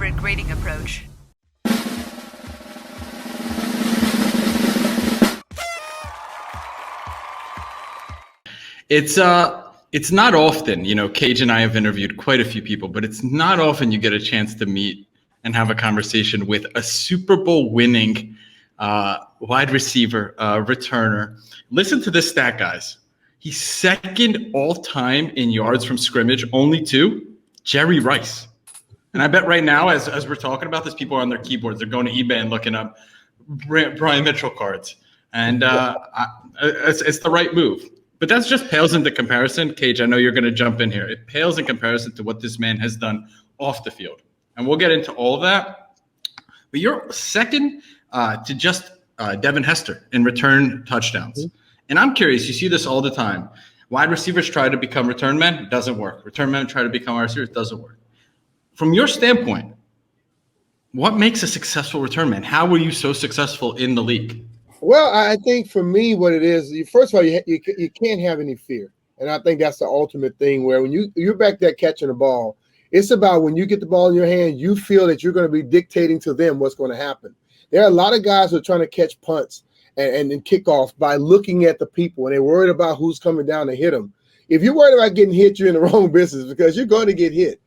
different grading approach. It's not often, Cage and I have interviewed quite a few people, but it's not often you get a chance to meet and have a conversation with a Super Bowl winning wide receiver, returner. Listen to this stat, guys. He's second all time in yards from scrimmage, only to Jerry Rice. And I bet right now, as we're talking about this, people are on their keyboards. They're going to eBay and looking up Brian Mitchell cards. And it's the right move. But that's just pales into comparison. Cage, I know you're going to jump in here. It pales in comparison to what this man has done off the field. And we'll get into all of that. But you're second to just Devin Hester in return touchdowns. Mm-hmm. And I'm curious, you see this all the time. Wide receivers try to become return men. It doesn't work. Return men try to become wide receivers. It doesn't work. From your standpoint, what makes a successful return man? How were you so successful in the league? Well, I think for me, what it is, first of all, you can't have any fear. And I think that's the ultimate thing where when you're back there catching the ball, it's about when you get the ball in your hand, you feel that you're going to be dictating to them what's going to happen. There are a lot of guys who are trying to catch punts and kickoffs by looking at the people, and they're worried about who's coming down to hit them. If you're worried about getting hit, you're in the wrong business because you're going to get hit.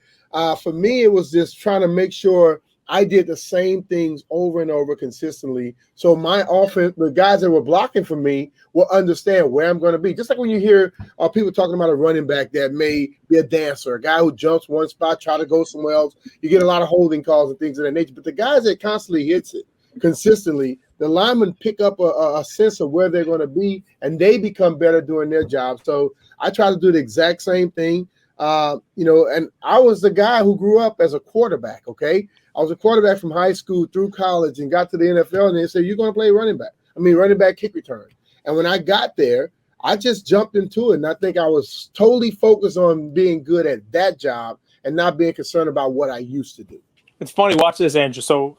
For me, it was just trying to make sure I did the same things over and over consistently. So my offense, the guys that were blocking for me will understand where I'm going to be. Just like when you hear people talking about a running back that may be a dancer, a guy who jumps one spot, try to go somewhere else. You get a lot of holding calls and things of that nature. But the guys that constantly hits it consistently, the linemen pick up a sense of where they're going to be, and they become better doing their job. So I try to do the exact same thing. And I was the guy who grew up as a quarterback, okay? I was a quarterback from high school through college and got to the NFL, and they said, you're going to play running back kick return. And when I got there, I just jumped into it, and I think I was totally focused on being good at that job and not being concerned about what I used to do. It's funny. Watch this, Andrew. So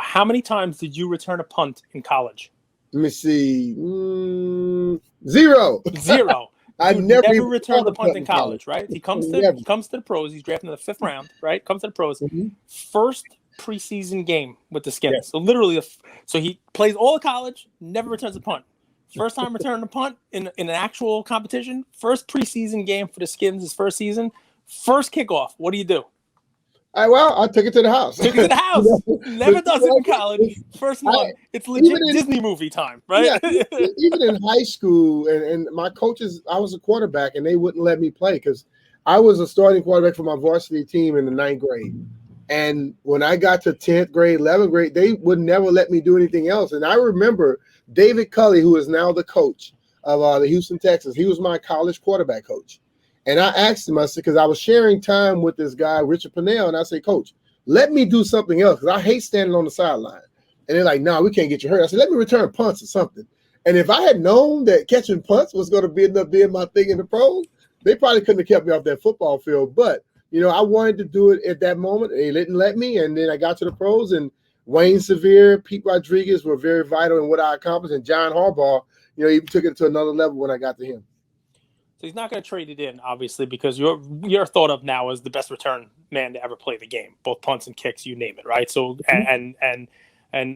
how many times did you return a punt in college? Let me see. Zero. I never returned the punt in college, right? He comes to the pros. He's drafted in the 5th round, right? Comes to the pros. Mm-hmm. First preseason game with the Skins. Yeah. So literally, so he plays all of college, never returns a punt. First time returning a punt in an actual competition. First preseason game for the Skins, his first season. First kickoff. What do you do? I took it to the house. Never does it in college. First one. It's legit Disney movie time, right? Yeah, even in high school, and my coaches, I was a quarterback, and they wouldn't let me play because I was a starting quarterback for my varsity team in the 9th grade. And when I got to 10th grade, 11th grade, they would never let me do anything else. And I remember David Culley, who is now the coach of the Houston Texans. He was my college quarterback coach. And I asked him, I said, because I was sharing time with this guy, Richard Pennell, and I said, Coach, let me do something else because I hate standing on the sideline. And they're like, no, we can't get you hurt. I said, let me return punts or something. And if I had known that catching punts was going to end up being my thing in the pros, they probably couldn't have kept me off that football field. But, I wanted to do it at that moment. They didn't let me. And then I got to the pros, and Wayne Sevier, Pete Rodriguez were very vital in what I accomplished. And John Harbaugh, even took it to another level when I got to him. So he's not going to trade it in, obviously, because you're thought of now as the best return man to ever play the game, both punts and kicks, you name it, right? So and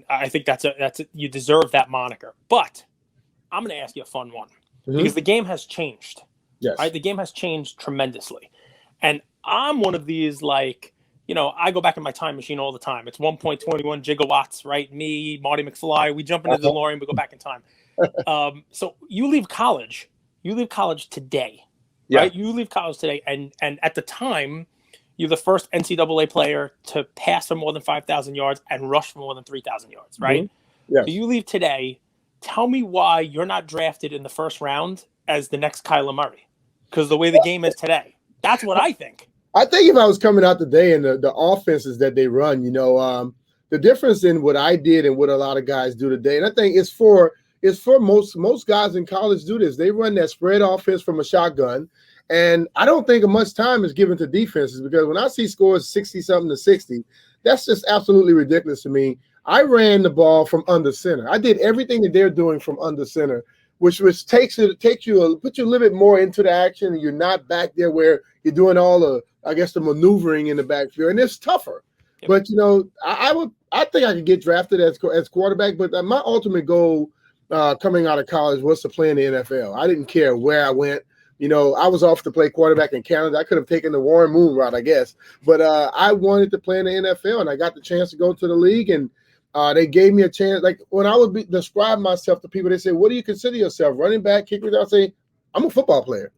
I think that's you deserve that moniker. But I'm going to ask you a fun one because the game has changed. Yes, right. The game has changed tremendously, and I'm one of these I go back in my time machine all the time. It's 1.21 gigawatts, right? Me, Marty McFly, we jump into the DeLorean, we go back in time. So you leave college. You leave college today, right? You leave college today, and at the time, you're the first NCAA player to pass for more than 5,000 yards and rush for more than 3,000 yards, right? Mm-hmm. Yes. So you leave today. Tell me why you're not drafted in the first round as the next Kyler Murray, because the way the game is today. That's what I think. I think if I was coming out today and the offenses that they run, the difference in what I did and what a lot of guys do today, and I think it's for most guys in college do this. They run that spread offense from a shotgun, and I don't think much time is given to defenses because when I see scores 60-something to 60, that's just absolutely ridiculous to me. I ran the ball from under center. I did everything that they're doing from under center, which put you a little bit more into the action, and you're not back there where you're doing all the maneuver in the backfield, and it's tougher. Yep. But I think I could get drafted as quarterback. But my ultimate goal coming out of college was to play in the NFL. I didn't care where I went. I was off to play quarterback in Canada. I could have taken the Warren Moon route, I guess. But I wanted to play in the NFL, and I got the chance to go to the league, and they gave me a chance. Like when I would describe myself to people, they say, "What do you consider yourself? Running back, kicker?" I say, "I'm a football player."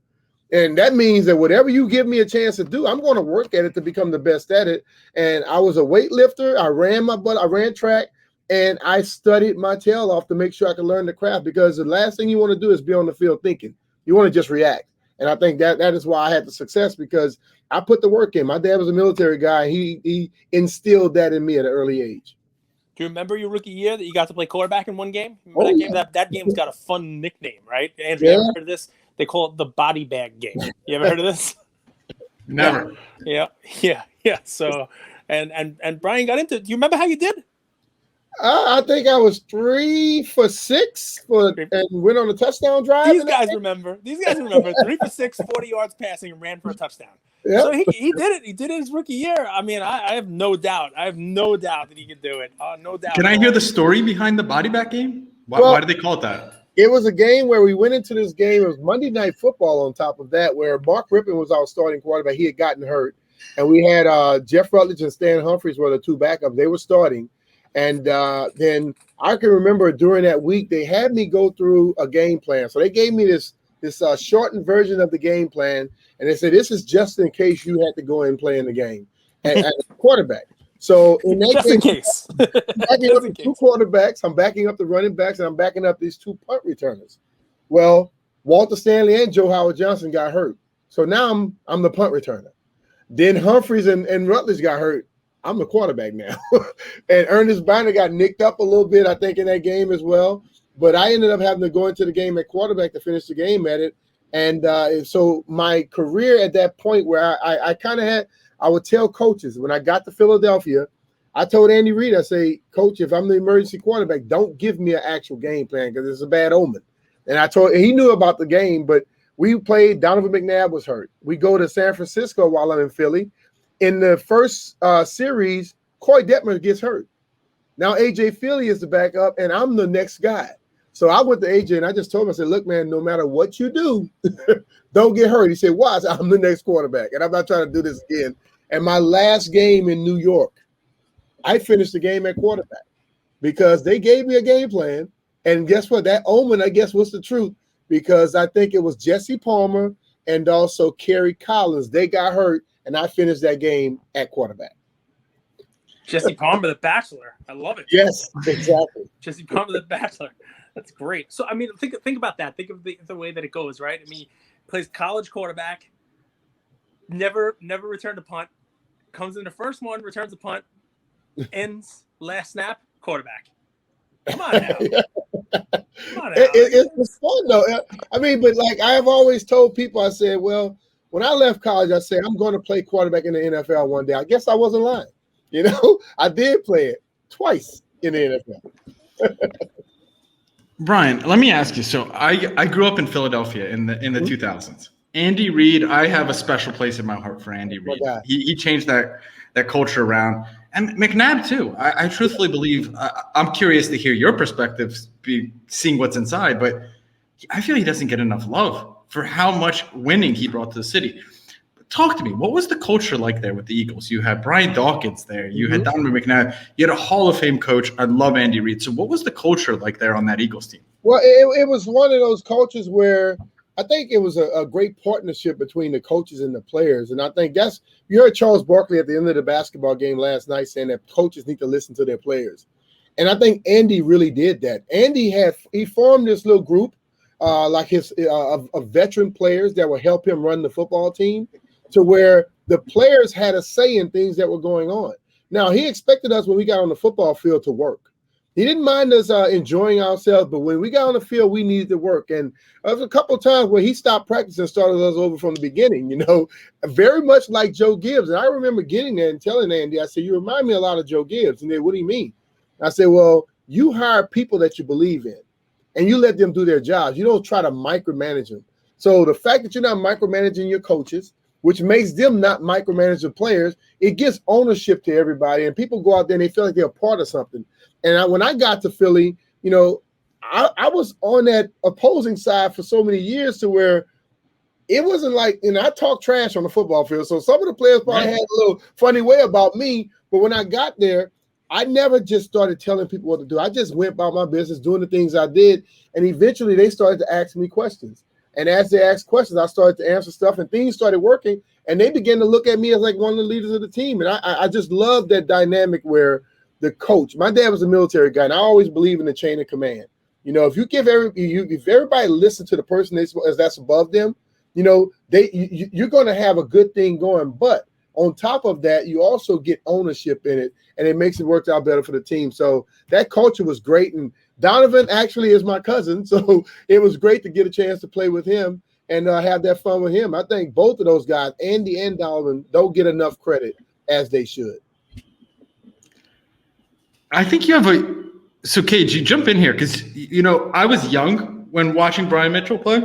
And that means that whatever you give me a chance to do, I'm going to work at it to become the best at it. And I was a weightlifter. I ran my butt. I ran track, and I studied my tail off to make sure I could learn the craft, because the last thing you want to do is be on the field thinking. You want to just react. And I think that is why I had the success, because I put the work in. My dad was a military guy. He instilled that in me at an early age. Do you remember your rookie year that you got to play quarterback in one game? Remember that game? That game's got a fun nickname, right? Andrew, you ever heard of this? They call it the body bag game. You ever heard of this? Never. Yeah. So, and Brian got into it. Do you remember how you did? I think I was 3 for 6 and went on a touchdown drive. These guys remember 3 for 6, 40 yards passing, and ran for a touchdown. Yep. So he did it. He did it his rookie year. I mean, I have no doubt. I have no doubt that he could do it. No doubt. Can I hear the story behind the body back game? Why do they call it that? It was a game where we went into this game. It was Monday Night Football on top of that, where Mark Rippon was our starting quarterback. He had gotten hurt. And we had Jeff Rutledge and Stan Humphries were the two backups. They were starting. And then I can remember during that week, they had me go through a game plan. So they gave me this shortened version of the game plan. And they said, this is just in case you had to go in and play in the game as a quarterback. So in that just game, in case. backing up the two quarterbacks, I'm backing up the running backs, and I'm backing up these two punt returners. Well, Walter Stanley and Joe Howard Johnson got hurt. So now I'm the punt returner. Then Humphries and Rutledge got hurt. I'm the quarterback now. And Ernest Biner got nicked up a little bit, I think, in that game as well. But I ended up having to go into the game at quarterback to finish the game at it. And so my career at that point where I kind of had – I would tell coaches when I got to Philadelphia, I told Andy Reid, I say, Coach, if I'm the emergency quarterback, don't give me an actual game plan because it's a bad omen. And he knew about the game, but we played. Donovan McNabb was hurt. We go to San Francisco while I'm in Philly. In the first series, Corey Detmer gets hurt. Now AJ Philly is the backup, and I'm the next guy. So I went to AJ and I just told him, I said, look, man, no matter what you do, don't get hurt. He said, why? I said, I'm the next quarterback, and I'm not trying to do this again. And my last game in New York, I finished the game at quarterback because they gave me a game plan. And guess what? That omen, I guess, was the truth, because I think it was Jesse Palmer and also Kerry Collins. They got hurt, and I finished that game at quarterback. Jesse Palmer, the Bachelor. I love it. Yes, exactly. Jesse Palmer, the Bachelor. That's great. So, I mean, think about that. Think of the way that it goes, right? I mean, he plays college quarterback, never returned a punt, comes in the first one, returns a punt, ends, last snap, quarterback. Come on now. It's fun, though. I mean, but like I've always told people, I said, well, when I left college, I said, I'm going to play quarterback in the NFL one day. I guess I wasn't lying. I did play it twice in the NFL. Brian, let me ask you. So I grew up in Philadelphia in the 2000s. Andy Reid, I have a special place in my heart for Andy Reid. He changed that culture around. And McNabb, too. I truthfully believe I'm curious to hear your perspectives, seeing what's inside, but I feel he doesn't get enough love for how much winning he brought to the city. Talk to me. What was the culture like there with the Eagles? You had Brian Dawkins there. You had Donovan McNabb. You had a Hall of Fame coach. I love Andy Reid. So what was the culture like there on that Eagles team? Well, it was one of those cultures where I think it was a great partnership between the coaches and the players. And I think you heard Charles Barkley at the end of the basketball game last night saying that coaches need to listen to their players. And I think Andy really did that. Andy he formed this little group like of veteran players that would help him run the football team, to where the players had a say in things that were going on. Now, he expected us when we got on the football field to work. He didn't mind us enjoying ourselves, but when we got on the field, we needed to work. And there was a couple of times where he stopped practice and started us over from the beginning, very much like Joe Gibbs. And I remember getting there and telling Andy, I said, you remind me a lot of Joe Gibbs. And then, what do you mean? I said, well, you hire people that you believe in, and you let them do their jobs. You don't try to micromanage them. So the fact that you're not micromanaging your coaches, which makes them not micromanage the players. It gives ownership to everybody, and people go out there and they feel like they're a part of something. And when I got to Philly, you know, I was on that opposing side for so many years to where it wasn't like, and I talk trash on the football field. So some of the players probably had a little funny way about me. But when I got there, I never just started telling people what to do. I just went about my business, doing the things I did. And eventually they started to ask me questions. And as they asked questions, I started to answer stuff and things started working. And they began to look at me as like one of the leaders of the team. And I just love that dynamic where the coach, my dad was a military guy, and I always believe in the chain of command. You know, if you give if everybody listens to the person that's above them, you know, you're going to have a good thing going. But on top of that, you also get ownership in it, and it makes it work out better for the team. So that culture was great. And Donovan actually is my cousin, so it was great to get a chance to play with him and have that fun with him. I think both of those guys, Andy and Donovan, don't get enough credit as they should. I think you have so Cage, you jump in here because, you know, I was young when watching Brian Mitchell play,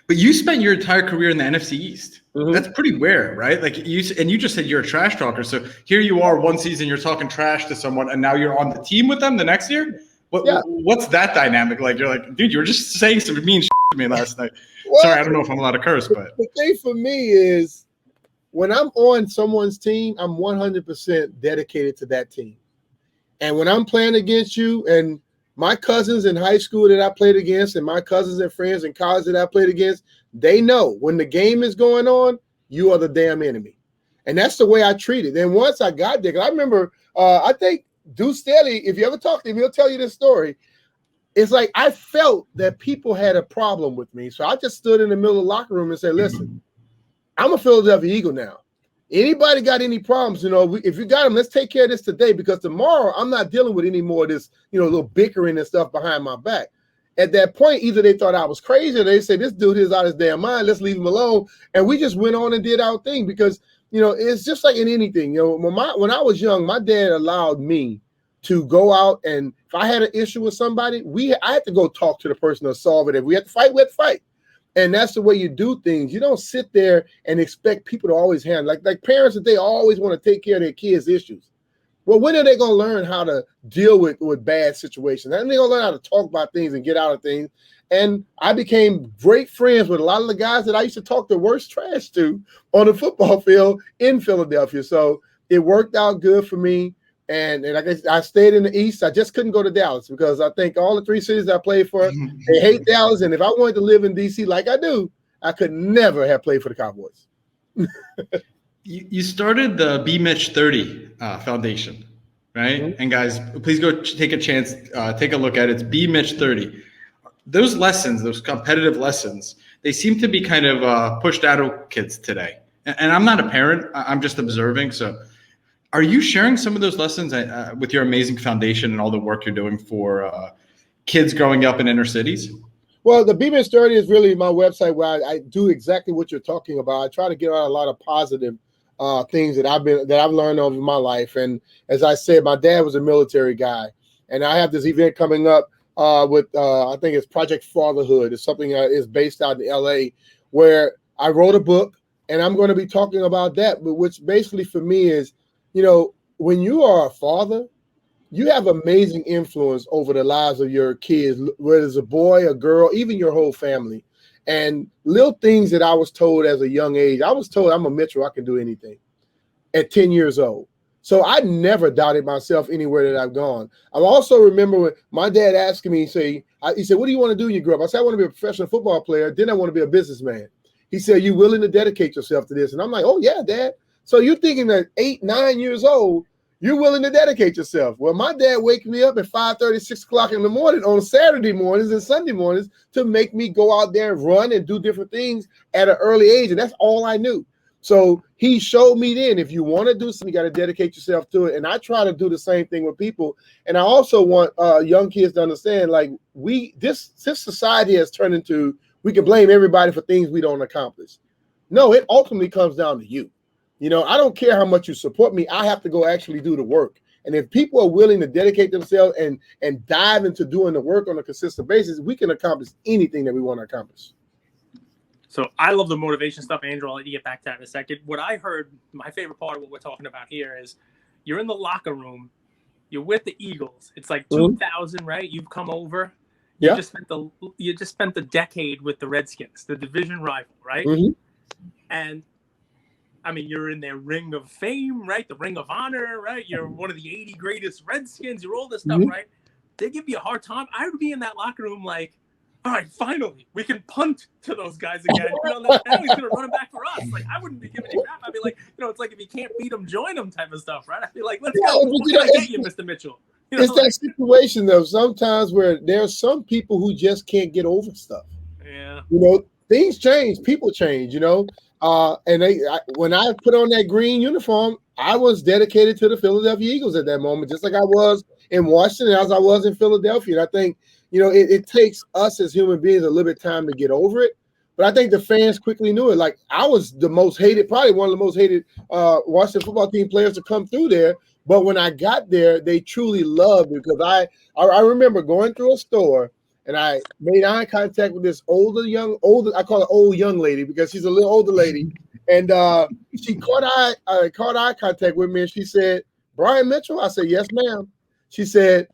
but you spent your entire career in the NFC East. Mm-hmm. That's pretty rare, right? Like you just said you're a trash talker. So here you are, one season you're talking trash to someone, and now you're on the team with them the next year. What's that dynamic like? You're like, dude, you were just saying some mean shit to me last night. Well, sorry, I don't know if I'm allowed to curse, but the thing for me is when I'm on someone's team, I'm 100% dedicated to that team. And when I'm playing against you, and my cousins in high school that I played against, and my cousins and friends in college that I played against, they know when the game is going on, you are the damn enemy. And that's the way I treat it. And once I got there, 'cause I remember, I think Deuce Staley, if you ever talk to him, he'll tell you this story. It's like I felt that people had a problem with me. So I just stood in the middle of the locker room and said, listen, I'm a Philadelphia Eagle now. Anybody got any problems, you know, if you got them, let's take care of this today, because tomorrow I'm not dealing with any more of this, you know, little bickering and stuff behind my back. At that point, either they thought I was crazy or they said, this dude is out of his damn mind, let's leave him alone. And we just went on and did our thing because, you know, it's just like in anything. You know, when I was young, my dad allowed me to go out, and if I had an issue with somebody, I had to go talk to the person to solve it. If we had to fight, we had to fight. And that's the way you do things. You don't sit there and expect people to always handle like parents that they always want to take care of their kids' issues. Well, when are they going to learn how to deal with bad situations? And they're going to learn how to talk about things and get out of things. And I became great friends with a lot of the guys that I used to talk the worst trash to on the football field in Philadelphia. So it worked out good for me. And I guess I stayed in the East. I just couldn't go to Dallas because I think all the three cities I played for, they hate Dallas. And if I wanted to live in D.C. like I do, I could never have played for the Cowboys. You started the BMitch30 Foundation, right? Mm-hmm. And guys, please go take a look at it. It's BMitch30. Those lessons, those competitive lessons, they seem to be kind of pushed out of kids today. And I'm not a parent. I'm just observing. So are you sharing some of those lessons with your amazing foundation and all the work you're doing for kids growing up in inner cities? Well, the BMitch30 is really my website where I do exactly what you're talking about. I try to get out a lot of positive things that I've learned over my life. And as I said, my dad was a military guy, and I have this event coming up with I think it's Project Fatherhood. It's something that is based out in LA, where I wrote a book, and I'm going to be talking about that. But which basically for me is, you know, when you are a father, you have amazing influence over the lives of your kids, whether it's a boy, a girl, even your whole family. And little things that I was told as a young age, I was told I'm a Mitchell, I can do anything at 10 years old. So I never doubted myself anywhere that I've gone. I also remember when my dad asked me, he said, what do you want to do when you grow up? I said, I want to be a professional football player. Then I want to be a businessman. He said, you willing to dedicate yourself to this? And I'm like, oh yeah, Dad. So you're thinking that 8, 9 years old, you're willing to dedicate yourself. Well, my dad wakes me up at 5:30, 6 o'clock in the morning on Saturday mornings and Sunday mornings to make me go out there and run and do different things at an early age. And that's all I knew. So he showed me then, if you want to do something, you got to dedicate yourself to it. And I try to do the same thing with people. And I also want young kids to understand, like, this society has turned into, we can blame everybody for things we don't accomplish. No, it ultimately comes down to you. You know, I don't care how much you support me. I have to go actually do the work. And if people are willing to dedicate themselves and dive into doing the work on a consistent basis, we can accomplish anything that we want to accomplish. So I love the motivation stuff, Andrew. I'll let you get back to that in a second. What I heard, my favorite part of what we're talking about here is you're in the locker room, you're with the Eagles. It's like 2000, right? You've come over. You just spent the decade with the Redskins, the division rival, right? Mm-hmm. And I mean, you're in their ring of fame, right? The ring of honor, right? You're one of the 80 greatest Redskins. You're all this stuff, right? They give you a hard time. I would be in that locker room like, all right, finally, we can punt to those guys again. Now he's going to run them back for us. Like, I wouldn't be giving a crap. I'd be like, it's like if you can't beat them, join them type of stuff, right? I'd be like, let's go. What can I get you, Mr. Mitchell? It's that situation, though, sometimes where there's some people who just can't get over stuff. Yeah. Things change. People change, and when I put on that green uniform, I was dedicated to the Philadelphia Eagles at that moment, just like I was in Washington, as I was in Philadelphia. And I think, it takes us as human beings a little bit of time to get over it. But I think the fans quickly knew it. Like, I was the most hated, probably one of the most hated Washington football team players to come through there. But when I got there, they truly loved it, because I remember going through a store and I made eye contact with this older, I call her old young lady because she's a little older lady. And she caught eye contact with me, and she said, "Brian Mitchell?" I said, "Yes, ma'am." She said,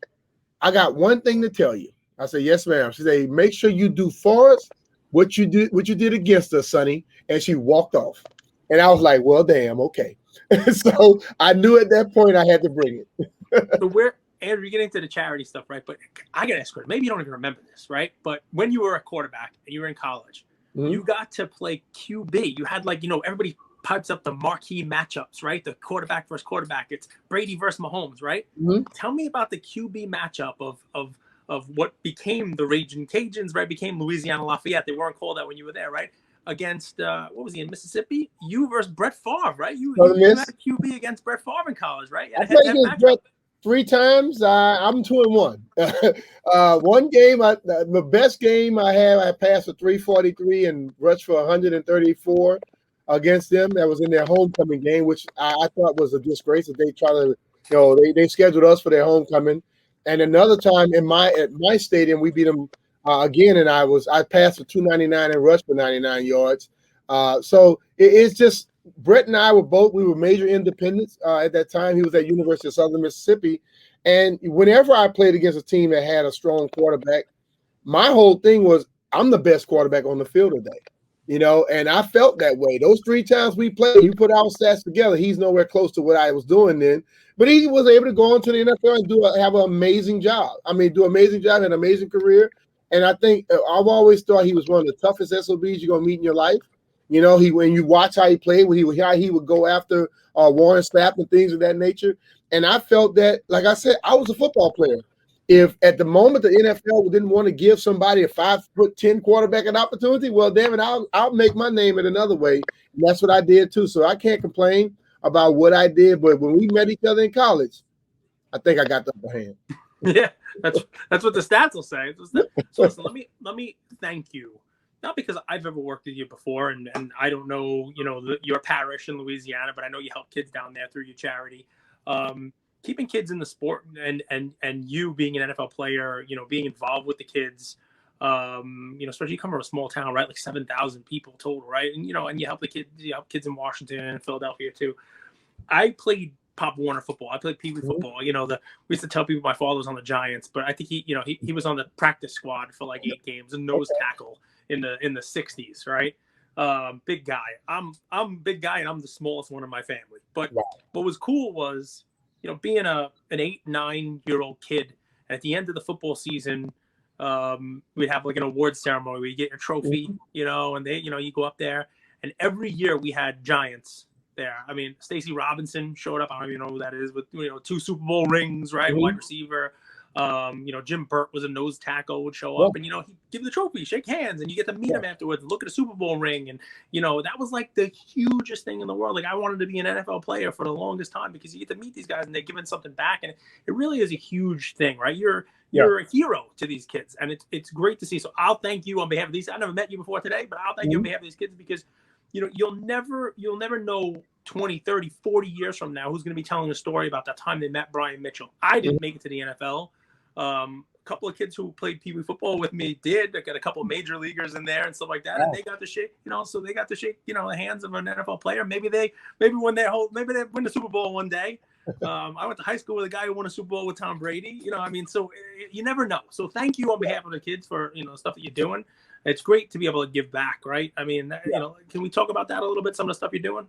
"I got one thing to tell you." I said, "Yes, ma'am." She said, "Make sure you do for us what you did against us, Sonny." And she walked off. And I was like, well, damn, okay. So I knew at that point I had to bring it. So Andrew, you're getting into the charity stuff, right? But I got to ask you, maybe you don't even remember this, right? But when you were a quarterback and you were in college, you got to play QB. You had everybody pipes up the marquee matchups, right? The quarterback versus quarterback. It's Brady versus Mahomes, right? Tell me about the QB matchup of what became the Raging Cajuns, right? Became Louisiana Lafayette. They weren't called that when you were there, right? Against, what was he, in Mississippi? You versus Brett Favre, right? You had a QB against Brett Favre in college, right? I played against Brett 3 times. I'm 2-1. One game, the best game I had, I passed for 343 and rushed for 134 against them. That was in their homecoming game, which I thought was a disgrace that they try to, they scheduled us for their homecoming. And another time at my stadium, we beat them again, and I passed for 299 and rushed for 99 yards. So it's just Brett and I we were major independents at that time. He was at University of Southern Mississippi, and whenever I played against a team that had a strong quarterback, my whole thing was I'm the best quarterback on the field today. And I felt that way. Those 3 times we played, you put our stats together, he's nowhere close to what I was doing then. But he was able to go into the NFL and have an amazing job. Had an amazing career. And I think I've always thought he was one of the toughest SOBs you're going to meet in your life. When you watch how he played, how he would go after Warren Sapp and things of that nature. And I felt that, like I said, I was a football player. If at the moment the NFL didn't want to give somebody a 5'10" quarterback an opportunity, well, damn it, I'll make my name in another way. And that's what I did too. So I can't complain about what I did. But when we met each other in college, I think I got the upper hand. Yeah, that's what the stats will say. So listen, let me thank you. Not because I've ever worked with you before, and I don't know, your parish in Louisiana, but I know you help kids down there through your charity. Keeping kids in the sport and you being an NFL player, being involved with the kids, especially you come from a small town, right? Like 7,000 people total, right? And, and you help kids in Washington and Philadelphia too. I played Pop Warner football. I played Pee Wee football. We used to tell people my father was on the Giants, but I think he was on the practice squad for like 8 games, a nose tackle in the 60s, right? Big guy. I'm big guy, and I'm the smallest one in my family. But what was cool was, being an 8-9-year-old kid, and at the end of the football season, we'd have like an awards ceremony where you get your trophy, and they, you go up there, and every year we had Giants there. I mean, Stacey Robinson showed up. I don't even know who that is, but 2 Super Bowl rings, right? Wide receiver. Jim Burt was a nose tackle, would show up, and he'd give the trophy, shake hands, and you get to meet him afterwards, look at a Super Bowl ring, and that was like the hugest thing in the world. Like, I wanted to be an NFL player for the longest time because you get to meet these guys and they're giving something back, and it really is a huge thing, right? You're a hero to these kids, and it's great to see. So I'll thank you on behalf of these. I never met you before today, but I'll thank you on behalf of these kids, because you'll never know 20, 30, 40 years from now who's going to be telling a story about that time they met Brian Mitchell. I didn't make it to the NFL. couple of kids who played Pee Wee football with me did. I got a couple of major leaguers in there and stuff like that, and they got to shake, so they got to shake, the hands of an NFL player. Maybe they win the Super Bowl one day. I went to high school with a guy who won a Super Bowl with Tom Brady. So you never know. So thank you on behalf of the kids for stuff that you're doing. It's great to be able to give back, right? I mean, can we talk about that a little bit? Some of the stuff you're doing.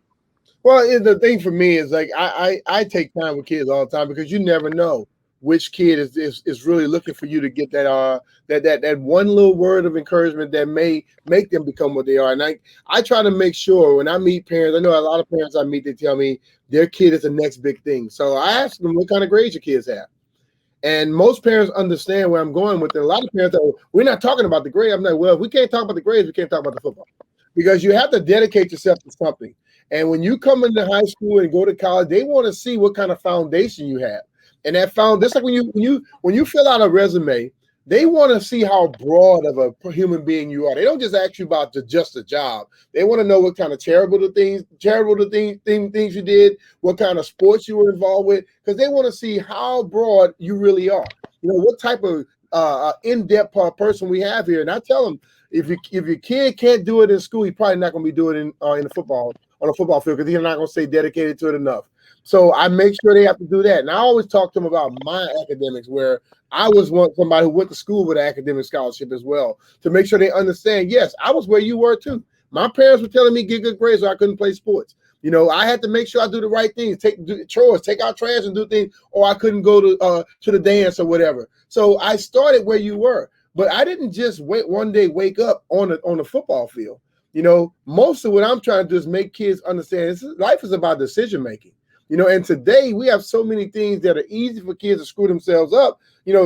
Well, the thing for me is like I take time with kids all the time because you never know which kid is really looking for you to get that one little word of encouragement that may make them become what they are. And I try to make sure when I meet parents, I know a lot of parents I meet, they tell me their kid is the next big thing. So I ask them, what kind of grades your kids have? And most parents understand where I'm going with it. A lot of parents are, we're not talking about the grade. I'm like, well, if we can't talk about the grades, we can't talk about the football. Because you have to dedicate yourself to something. And when you come into high school and go to college, they want to see what kind of foundation you have. And that's like when you fill out a resume, they want to see how broad of a human being you are. They don't just ask you about just a job. They want to know what kind of charitable things you did, what kind of sports you were involved with, because they want to see how broad you really are. What type of in-depth person we have here. And I tell them, if your kid can't do it in school, he's probably not going to be doing it on a football field because he's not going to stay dedicated to it enough. So I make sure they have to do that. And I always talk to them about my academics, where I was somebody who went to school with an academic scholarship as well, to make sure they understand, yes, I was where you were too. My parents were telling me get good grades or I couldn't play sports. I had to make sure I do the right things, do chores, take out trash and do things, or I couldn't go to the dance or whatever. So I started where you were, but I didn't just wake up on the football field. Most of what I'm trying to do is make kids understand life is about decision making. And today we have so many things that are easy for kids to screw themselves up.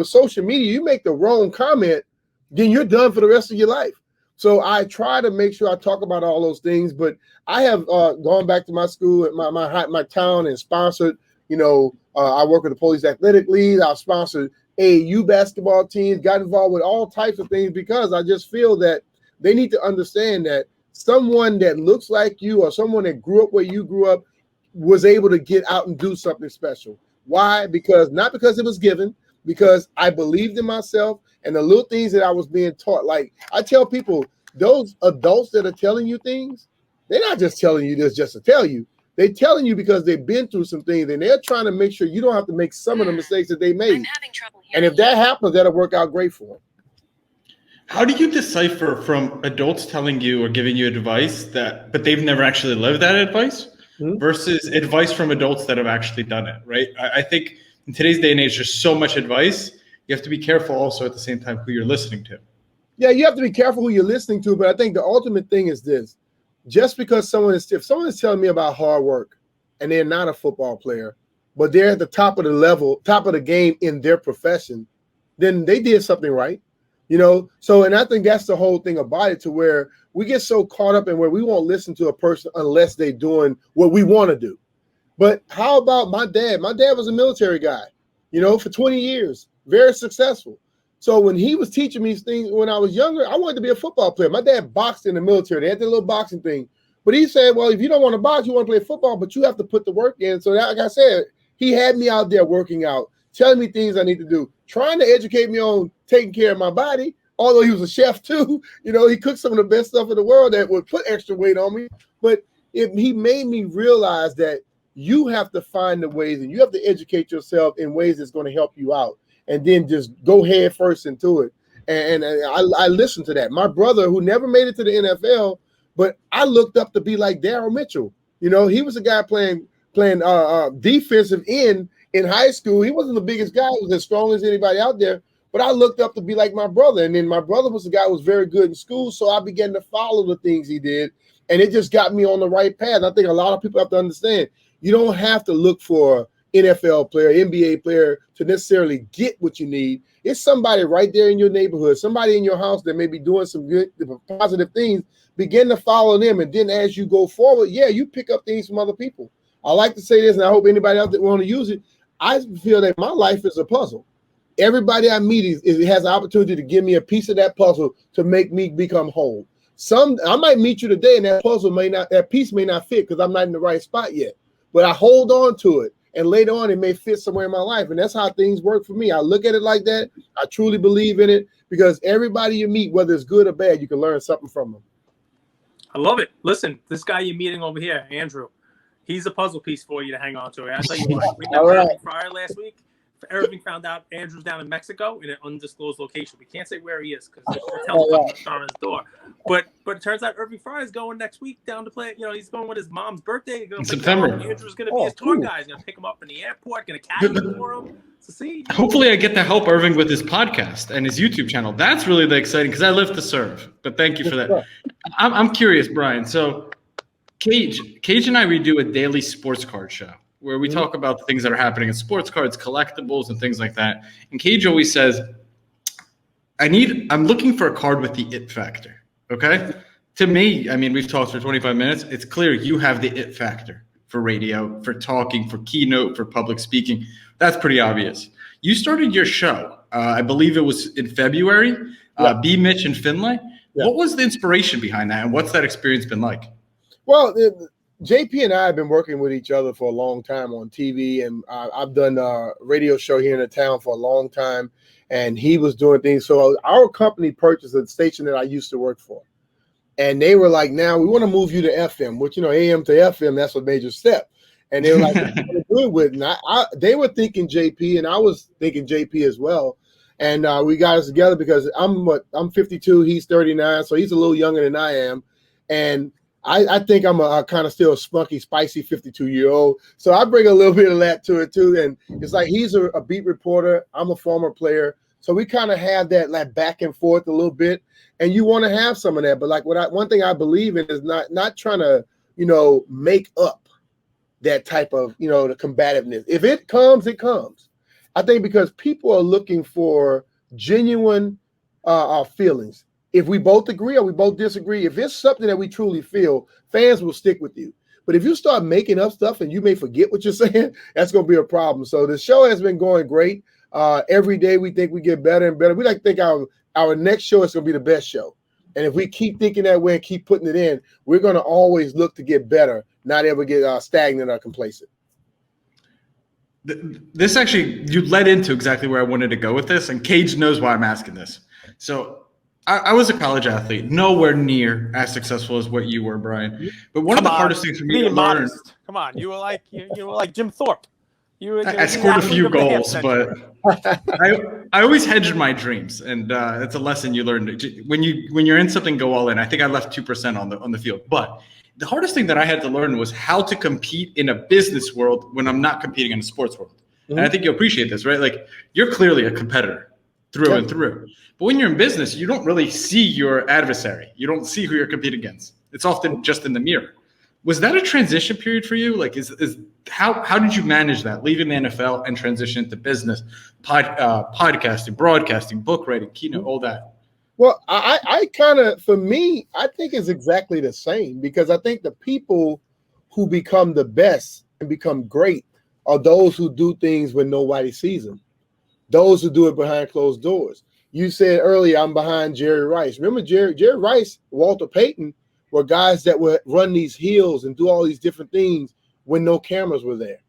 Social media, you make the wrong comment, then you're done for the rest of your life. So I try to make sure I talk about all those things, but I have gone back to my school at my town and sponsored, I work with the Police Athletic League. I've sponsored AAU basketball teams, got involved with all types of things because I just feel that they need to understand that someone that looks like you or someone that grew up where you grew up was able to get out and do something special. Why? Not because it was given, because I believed in myself and the little things that I was being taught. Like I tell people, those adults that are telling you things, they're not just telling you this just to tell you. They're telling you because they've been through some things and they're trying to make sure you don't have to make some of the mistakes that they made. And if that happens, that'll work out great for them. How do you decipher from adults telling you or giving you advice but they've never actually lived that advice versus advice from adults that have actually done it, right? I think in today's day and age, there's so much advice. You have to be careful also at the same time who you're listening to. Yeah, you have to be careful who you're listening to, but I think the ultimate thing is this. Just because if someone is telling me about hard work and they're not a football player, but they're at the top of the game in their profession, then they did something right. So, and I think that's the whole thing about it, to where we get so caught up in where we won't listen to a person unless they're doing what we want to do. But how about my dad? My dad was a military guy, for 20 years, very successful. So when he was teaching me these things when I was younger, I wanted to be a football player. My dad boxed in the military. They had that little boxing thing. But he said, well, if you don't want to box, you want to play football, but you have to put the work in. So like I said, he had me out there working out, telling me things I need to do, trying to educate me on taking care of my body. Although he was a chef too, he cooked some of the best stuff in the world that would put extra weight on me. But he made me realize that you have to find the ways and you have to educate yourself in ways that's going to help you out, and then just go head first into it. And I listened to that. My brother, who never made it to the NFL, but I looked up to be like Daryl Mitchell. He was a guy playing defensive end in high school. He wasn't the biggest guy. He was as strong as anybody out there. But I looked up to be like my brother. And then my brother was the guy who was very good in school. So I began to follow the things he did. And it just got me on the right path. I think a lot of people have to understand, you don't have to look for an NFL player, NBA player to necessarily get what you need. It's somebody right there in your neighborhood, somebody in your house that may be doing some good, positive things. Begin to follow them. And then as you go forward, you pick up things from other people. I like to say this, and I hope anybody out there want to use it. I feel that my life is a puzzle. Everybody I meet has an opportunity to give me a piece of that puzzle to make me become whole. I might meet you today and that piece may not fit because I'm not in the right spot yet. But I hold on to it and later on it may fit somewhere in my life. And that's how things work for me. I look at it like that. I truly believe in it because everybody you meet, whether it's good or bad, you can learn something from them. I love it. Listen, this guy you're meeting over here, Andrew, he's a puzzle piece for you to hang on to. I tell you what, we met Irving Fryer last week. Irving found out Andrew's down in Mexico in an undisclosed location. We can't say where he is because the helicopter's on his door. But it turns out Irving Fryer is going next week down to play. You know, he's going with his mom's birthday. In September. Andrew's going to be his tour guy. He's going to pick him up in the airport. Going to catch him for him. So see. Hopefully, I get to help Irving with his podcast and his YouTube channel. That's really the exciting because I live to serve. But thank you for that. I'm curious, Brian. So, Cage and I, we do a daily sports card show where we talk about the things that are happening in sports cards, collectibles, and things like that. And Cage always says, I'm looking for a card with the it factor. Okay? To me, I mean, we've talked for 25 minutes. It's clear you have the it factor for radio, for talking, for keynote, for public speaking. That's pretty obvious. You started your show, I believe it was in February, BMitch in Finlay. Yeah. What was the inspiration behind that, and what's that experience been like? Well, JP and I have been working with each other for a long time on TV, and I've done a radio show here in the town for a long time, and he was doing things. So our company purchased a station that I used to work for, and they were like, now we want to move you to FM, which, you know, AM to FM, that's a major step. And they were like, what do we do with it? And they were thinking JP, and I was thinking JP as well. And we got us together because I'm 52, he's 39, so he's a little younger than I am. And I think I'm a kind of still a spunky, spicy 52-year-old. So I bring a little bit of that to it too. And it's like he's a beat reporter. I'm a former player. So we kind of have that like back and forth a little bit. And you want to have some of that. But like one thing I believe in is not trying to, you know, make up that type of, you know, the combativeness. If it comes, it comes. I think because people are looking for genuine feelings. If we both agree or we both disagree, if it's something that we truly feel, fans will stick with you. But if you start making up stuff and you may forget what you're saying, that's going to be a problem. So the show has been going great. Every day we think we get better and better. We like to think our next show is going to be the best show. And if we keep thinking that way and keep putting it in, we're going to always look to get better, not ever get stagnant or complacent. This actually, you led into exactly where I wanted to go with this, and Cage knows why I'm asking this. So I was a college athlete, nowhere near as successful as what you were, Brian. But one of the hardest things for me to learn. Come on, you were like Jim Thorpe. I scored a few goals, but I always hedged my dreams, and it's a lesson you learn. When you're in something, go all in. I think I left 2% on the field, but the hardest thing that I had to learn was how to compete in a business world when I'm not competing in a sports world. Mm-hmm. And I think you appreciate this, right? Like you're clearly a competitor through and through. But when you're in business, you don't really see your adversary. You don't see who you're competing against. It's often just in the mirror. Was that a transition period for you? Like, how did you manage that, leaving the NFL and transition into business, podcasting, broadcasting, book writing, keynote, all that? Well, I kind of, for me, I think it's exactly the same because I think the people who become the best and become great are those who do things when nobody sees them. Those who do it behind closed doors. You said earlier, I'm behind Jerry Rice. Remember Jerry Rice, Walter Payton were guys that would run these hills and do all these different things when no cameras were there.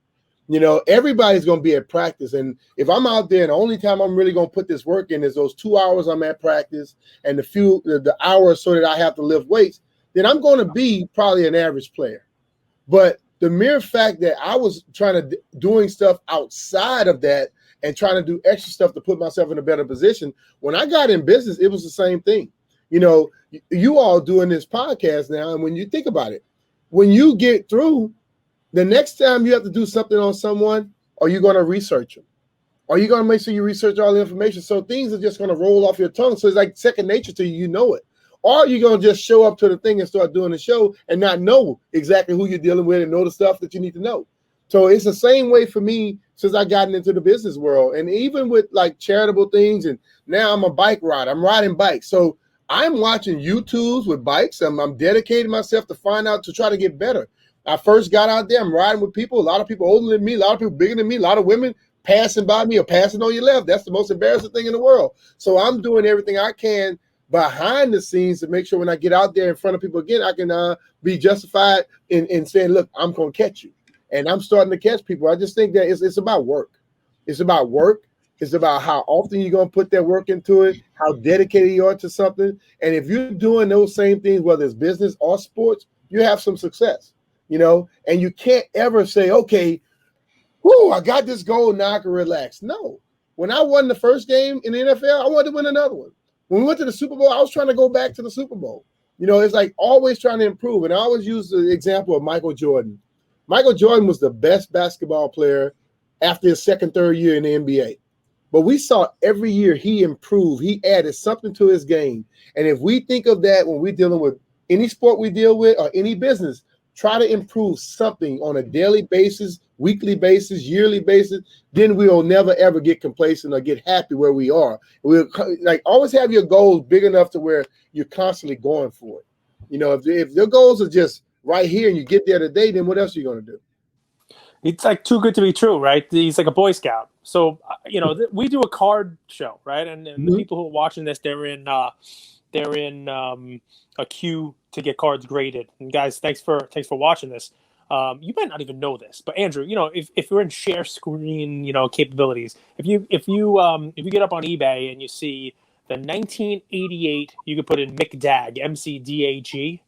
You know, everybody's going to be at practice. And if I'm out there and the only time I'm really going to put this work in is those 2 hours I'm at practice and the hours so that I have to lift weights, then I'm going to be probably an average player. But the mere fact that I was doing stuff outside of that and trying to do extra stuff to put myself in a better position. When I got in business, it was the same thing. You know, you all doing this podcast now, and when you think about it, when you get through, the next time you have to do something on someone, are you going to research them? Are you going to make sure you research all the information? So things are just going to roll off your tongue. So it's like second nature to you, you know it. Or are you going to just show up to the thing and start doing the show and not know exactly who you're dealing with and know the stuff that you need to know? So it's the same way for me since I gotten into the business world. And even with like charitable things, and now I'm a bike rider. I'm riding bikes. So I'm watching YouTubes with bikes. I'm dedicating myself to find out, to try to get better. I first got out there, I'm riding with people, a lot of people older than me, a lot of people bigger than me, a lot of women passing by me or passing on your left. That's the most embarrassing thing in the world. So I'm doing everything I can behind the scenes to make sure when I get out there in front of people again, I can be justified in saying, look, I'm going to catch you. And I'm starting to catch people. I just think that it's about work. It's about work. It's about how often you're going to put that work into it, how dedicated you are to something. And if you're doing those same things, whether it's business or sports, you have some success, and you can't ever say, okay, whoo, I got this goal, now I can relax. No. When I won the first game in the NFL, I wanted to win another one. When we went to the Super Bowl, I was trying to go back to the Super Bowl. It's like always trying to improve. And I always use the example of Michael Jordan. Michael Jordan was the best basketball player after his second, third year in the NBA. But we saw every year he improved. He added something to his game. And if we think of that when we're dealing with any sport we deal with or any business, try to improve something on a daily basis, weekly basis, yearly basis, then we'll never, ever get complacent or get happy where we are. We'll always have your goals big enough to where you're constantly going for it. If your goals are just right here and you get there today, then what else are you going to do? It's like too good to be true, right? He's like a Boy Scout. So, we do a card show, right? And the people who are watching this, they're in a queue to get cards graded. And guys, thanks for watching this. You might not even know this, but Andrew, if you're in share screen, capabilities, if you get up on eBay and you see the 1988, you could put in McDag, MCDAG,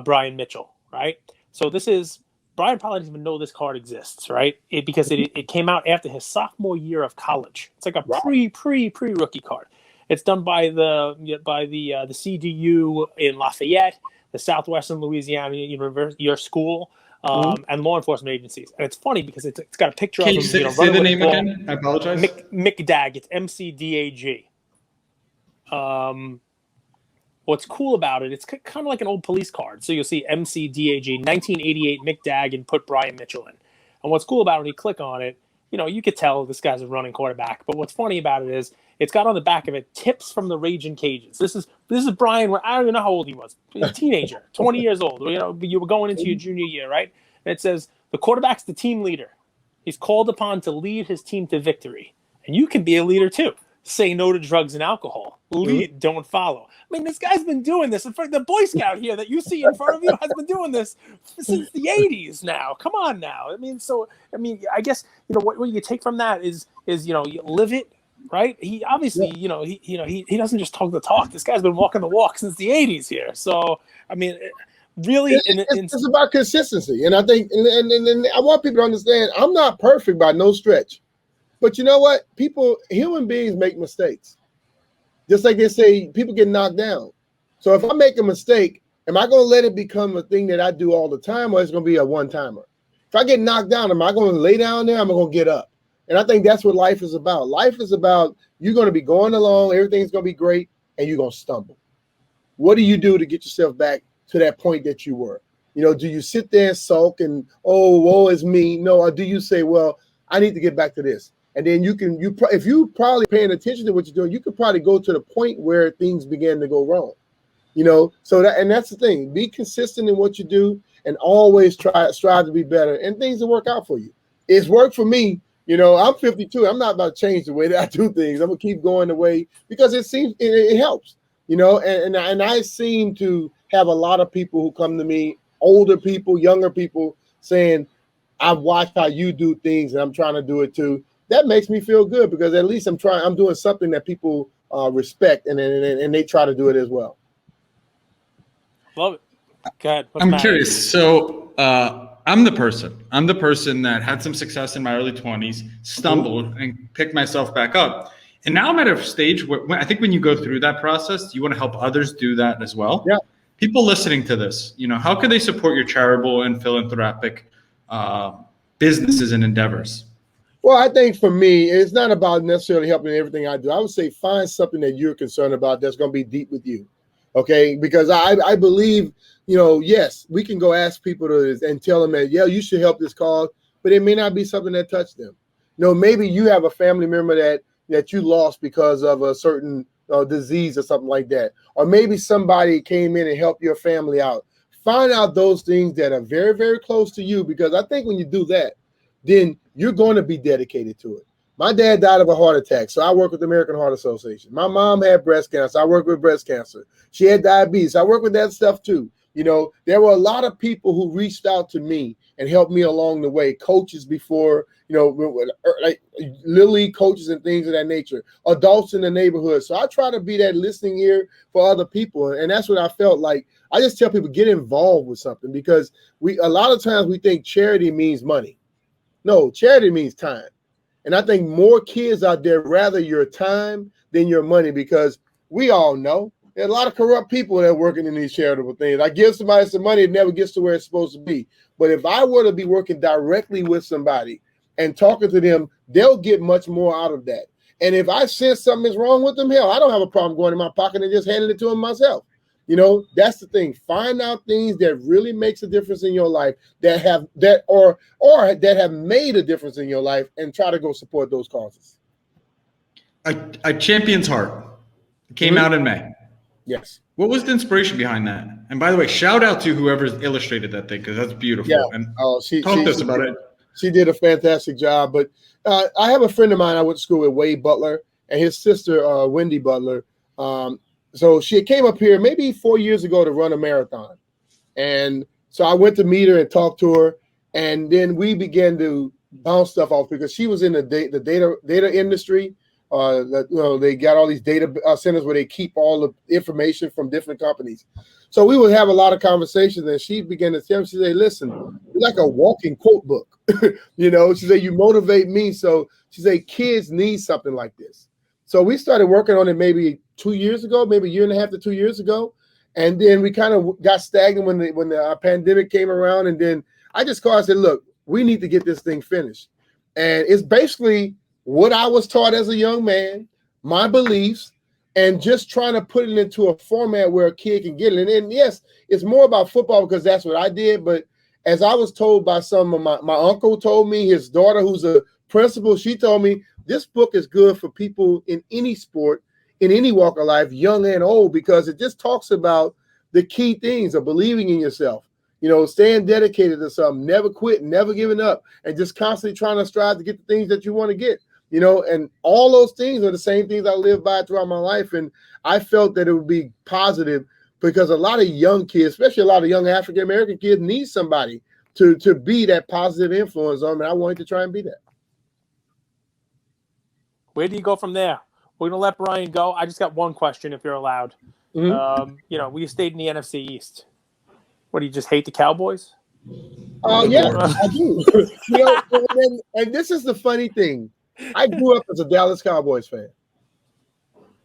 Brian Mitchell, right? So this is. Brian probably doesn't even know this card exists, right? Because it came out after his sophomore year of college. It's like a pre-rookie card. It's done by the CDU in Lafayette, the Southwestern Louisiana your school, and law enforcement agencies. And it's funny because it's got a picture of him. Can you say the name again? I apologize. McDag. It's MCDAG. What's cool about it, it's kind of like an old police card. So you'll see MCDAG, 1988 McDag, and put Brian Mitchell in. And what's cool about it, when you click on it, you could tell this guy's a running quarterback. But what's funny about it is it's got on the back of it tips from the Raging Cajuns. This is Brian. I don't even know how old he was. He was a teenager, 20 years old. You were going into your junior year, right? And it says the quarterback's the team leader. He's called upon to lead his team to victory, and you can be a leader too. Say no to drugs and alcohol. Lead, don't follow. I mean, this guy's been doing this. In fact, the Boy Scout here that you see in front of you has been doing this since the 80s now. Come on now. I guess, what you take from that is you live it, right? He obviously, he doesn't just talk the talk. This guy's been walking the walk since the 80s here. So, really, it's about consistency. And I think, and I want people to understand, I'm not perfect by no stretch. But you know what? Human beings make mistakes. Just like they say, people get knocked down. So if I make a mistake, am I going to let it become a thing that I do all the time, or is it going to be a one-timer? If I get knocked down, am I going to lay down there? Am I going to get up? And I think that's what life is about. Life is about you're going to be going along, everything's going to be great, and you're going to stumble. What do you do to get yourself back to that point that you were? Do you sit there and sulk and, oh, woe is me? No, or do you say, well, I need to get back to this? And then if you probably paying attention to what you're doing, you could probably go to the point where things begin to go wrong, So that's the thing. Be consistent in what you do, and always strive to be better, and things will work out for you. It's worked for me. I'm 52. I'm not about to change the way that I do things. I'm gonna keep going the way because it seems it helps, And I seem to have a lot of people who come to me, older people, younger people, saying, "I've watched how you do things, and I'm trying to do it too." That makes me feel good because at least I'm doing something that people respect, and they try to do it as well. Love it. Go ahead. I'm curious. So I'm the person that had some success in my early 20s, stumbled and picked myself back up. And now I'm at a stage where I think when you go through that process, you want to help others do that as well. Yeah. People listening to this, how can they support your charitable and philanthropic businesses and endeavors? Well, I think for me, it's not about necessarily helping everything I do. I would say find something that you're concerned about that's going to be deep with you, okay? Because I believe, yes, we can go ask people and tell them that, yeah, you should help this cause, but it may not be something that touched them. Maybe you have a family member that you lost because of a certain disease or something like that. Or maybe somebody came in and helped your family out. Find out those things that are very, very close to you, because I think when you do that, then you're going to be dedicated to it. My dad died of a heart attack, so I work with the American Heart Association. My mom had breast cancer. I work with breast cancer. She had diabetes. I work with that stuff too. You know, there were a lot of people who reached out to me and helped me along the way. Coaches before, like Little League coaches and things of that nature. Adults in the neighborhood. So I try to be that listening ear for other people. And that's what I felt like. I just tell people, get involved with something, because a lot of times we think charity means money. No, charity means time. And I think more kids out there rather your time than your money, because we all know there's a lot of corrupt people that are working in these charitable things. I give somebody some money, it never gets to where it's supposed to be. But if I were to be working directly with somebody and talking to them, they'll get much more out of that. And if I sense something is wrong with them, hell, I don't have a problem going in my pocket and just handing it to them myself. You know, that's the thing. Find out things that really makes a difference in your life, that have made a difference in your life, and try to go support those causes. A Champion's Heart came out in May. Yes. What was the inspiration behind that? And by the way, shout out to whoever's illustrated that thing, because that's beautiful. Yeah. And talk to us about it. She did a fantastic job. But I have a friend of mine I went to school with, Wade Butler, and his sister, Wendy Butler. So she came up here maybe 4 years ago to run a marathon. And so I went to meet her and talk to her. And then we began to bounce stuff off, because she was in the data industry. They got all these data centers where they keep all the information from different companies. So we would have a lot of conversations, and she began to tell me, she said, listen, you're like a walking quote book. She said, you motivate me. So she said, kids need something like this. So we started working on it maybe 2 years ago, maybe a year and a half to 2 years ago. And then we kind of got stagnant when the pandemic came around. And then I just called and said, look, we need to get this thing finished. And it's basically what I was taught as a young man, my beliefs, and just trying to put it into a format where a kid can get it. And yes, it's more about football because that's what I did. But as I was told by some of my uncle told me, his daughter, who's a principal, she told me this book is good for people in any sport, in any walk of life, young and old, because it just talks about the key things of believing in yourself, staying dedicated to something, never quitting, never giving up, and just constantly trying to strive to get the things that you want to get. And all those things are the same things I live by throughout my life. And I felt that it would be positive, because a lot of young kids, especially a lot of young African-American kids, need somebody to be that positive influence on them. And I wanted to try and be that. Where do you go from there? We're going to let Brian go. I just got one question, if you're allowed. Mm-hmm. We stayed in the NFC East. What, do you just hate the Cowboys? Yeah, I do. And this is the funny thing. I grew up as a Dallas Cowboys fan.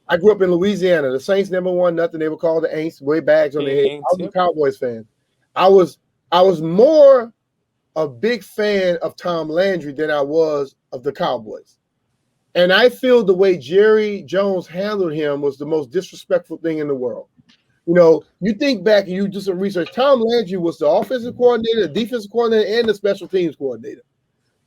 I grew up in Louisiana. The Saints never won nothing. They were called the Aints, way bags on their head. I was a Cowboys fan. I was more a big fan of Tom Landry than I was of the Cowboys. And I feel the way Jerry Jones handled him was the most disrespectful thing in the world. You think back and you do some research. Tom Landry was the offensive coordinator, the defensive coordinator, and the special teams coordinator.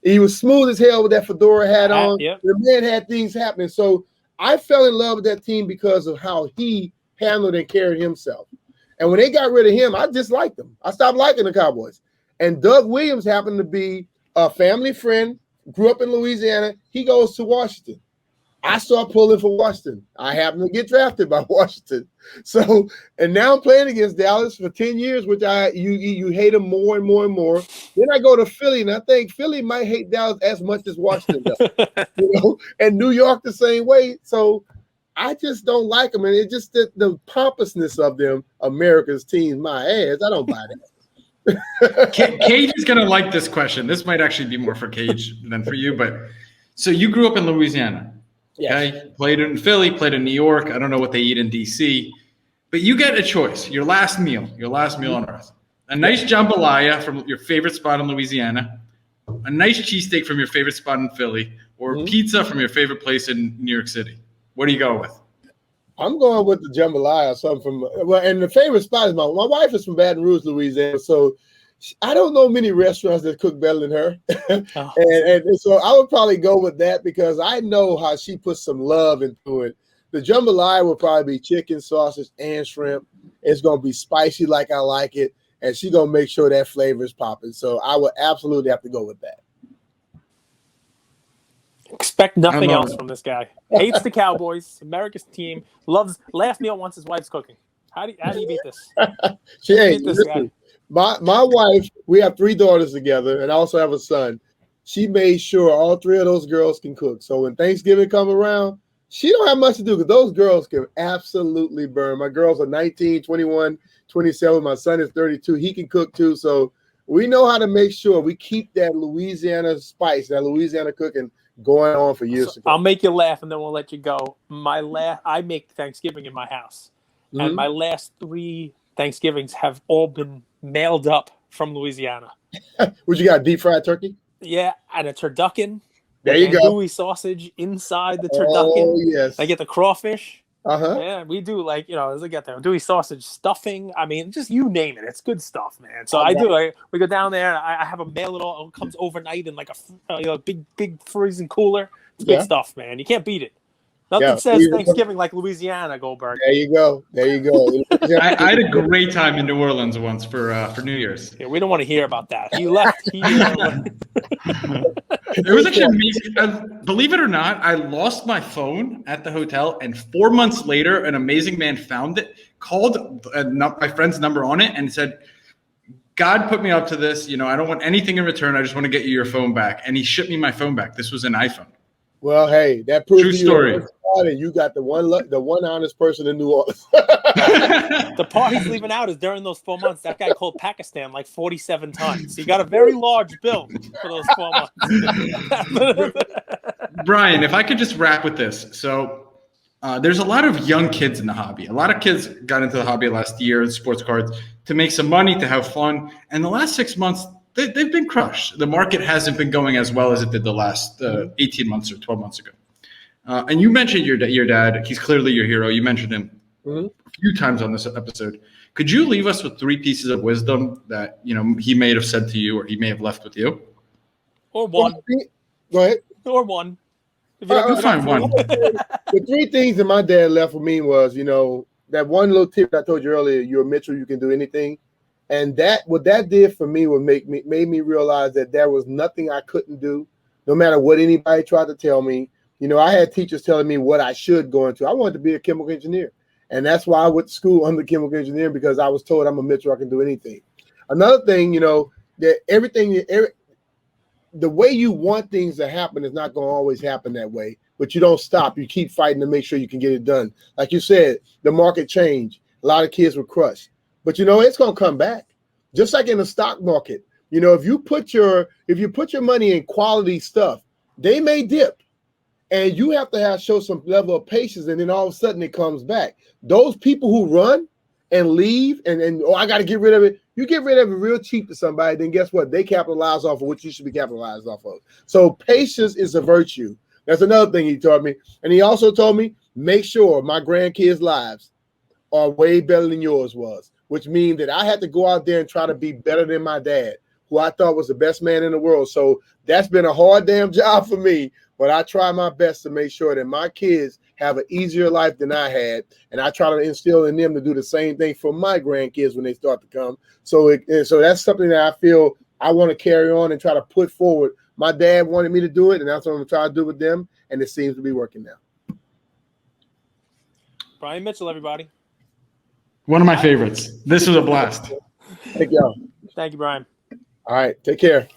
He was smooth as hell with that fedora hat on. Yep. The man had things happening. So I fell in love with that team because of how he handled and carried himself. And when they got rid of him, I disliked them. I stopped liking the Cowboys. And Doug Williams happened to be a family friend, grew up in Louisiana. He goes to Washington. I start pulling for Washington. I happen to get drafted by Washington. So, and now I'm playing against Dallas for 10 years, which you hate them more and more and more. Then I go to Philly, and I think Philly might hate Dallas as much as Washington does. And New York the same way. So I just don't like them. And it's just the pompousness of them, America's team, my ass. I don't buy that. Cage is going to like this question. This might actually be more for Cage than for you. But so you grew up in Louisiana. Yes. Okay, played in Philly, played in New York. I don't know what they eat in DC, but you get a choice. Your last meal on earth. A nice jambalaya from your favorite spot in Louisiana, a nice cheesesteak from your favorite spot in Philly, or pizza from your favorite place in New York City. What do you go with? I'm going with the jambalaya or something and the favorite spot is my wife is from Baton Rouge, Louisiana, so I don't know many restaurants that cook better than her. and so I would probably go with that because I know how she puts some love into it. The jambalaya will probably be chicken, sausage, and shrimp. It's going to be spicy like I like it, and she's going to make sure that flavor is popping. So I would absolutely have to go with that. Expect nothing else from this guy. Hates the Cowboys, America's team, loves last meal once his wife's cooking. How do you beat this? Hey, Beat this listen, my wife, we have 3 daughters together, and I also have a son. She made sure all 3 of those girls can cook. So when Thanksgiving come around, she don't have much to do because those girls can absolutely burn. My girls are 19, 21, 27. My son is 32. He can cook too. So we know how to make sure we keep that Louisiana spice, that Louisiana cooking going on for years to come. I'll make you laugh, and then we'll let you go. I make Thanksgiving in my house, and my last 3 Thanksgivings have all been mailed up from Louisiana. What you got? Deep fried turkey? Yeah, and a turducken. There you go. Andouille sausage inside the turducken. Oh, yes. I get the crawfish. Uh-huh. Yeah, we do as I get there. Andouille sausage stuffing. I mean, just you name it. It's good stuff, man. So we go down there, and I have a mail. It all comes overnight in like a big freezing cooler. It's good stuff, man. You can't beat it. Nothing says Thanksgiving like Louisiana, Goldberg. There you go. I had a great time in New Orleans once for New Year's. Yeah, we don't want to hear about that. He left. It was actually amazing. Believe it or not, I lost my phone at the hotel, and 4 months later, an amazing man found it, called my friend's number on it, and said, God put me up to this. I don't want anything in return. I just want to get you your phone back. And he shipped me my phone back. This was an iPhone. Well, hey, that proves true story. You got the one honest person in New Orleans. The part he's leaving out is during those 4 months, that guy called Pakistan like 47 times. He got a very large bill for those 4 months. Brian, if I could just wrap with this. So there's a lot of young kids in the hobby. A lot of kids got into the hobby last year, sports cards, to make some money, to have fun. And the last 6 months, they've been crushed. The market hasn't been going as well as it did the last 18 months or 12 months ago. And you mentioned your dad. He's clearly your hero. You mentioned him a few times on this episode. Could you leave us with 3 pieces of wisdom that he may have said to you, or he may have left with you? Or one. Go ahead. Or one. You'll find one. The 3 things that my dad left with me was, that one little tip I told you earlier. You're a Mitchell. You can do anything. And what that did for me made me realize that there was nothing I couldn't do, no matter what anybody tried to tell me. I had teachers telling me what I should go into. I wanted to be a chemical engineer. And that's why I went to school under chemical engineering, because I was told I'm a Mitchell, I can do anything. Another thing, that the way you want things to happen is not going to always happen that way, but you don't stop. You keep fighting to make sure you can get it done. Like you said, the market changed. A lot of kids were crushed. But it's going to come back, just like in the stock market. If you put your money in quality stuff, they may dip, and you have to show some level of patience, and then all of a sudden it comes back. Those people who run and leave and I got to get rid of it. You get rid of it real cheap to somebody, then guess what? They capitalize off of what you should be capitalized off of. So patience is a virtue. That's another thing he taught me, and he also told me make sure my grandkids' lives are way better than yours was. Which means that I had to go out there and try to be better than my dad, who I thought was the best man in the world. So that's been a hard damn job for me, but I try my best to make sure that my kids have an easier life than I had, and I try to instill in them to do the same thing for my grandkids when they start to come. So that's something that I feel I want to carry on and try to put forward. My dad wanted me to do it, and that's what I'm going to try to do with them, and it seems to be working now. Brian Mitchell, everybody. One of my favorites. This was a blast. Thank y'all. Thank you, Brian. All right. Take care.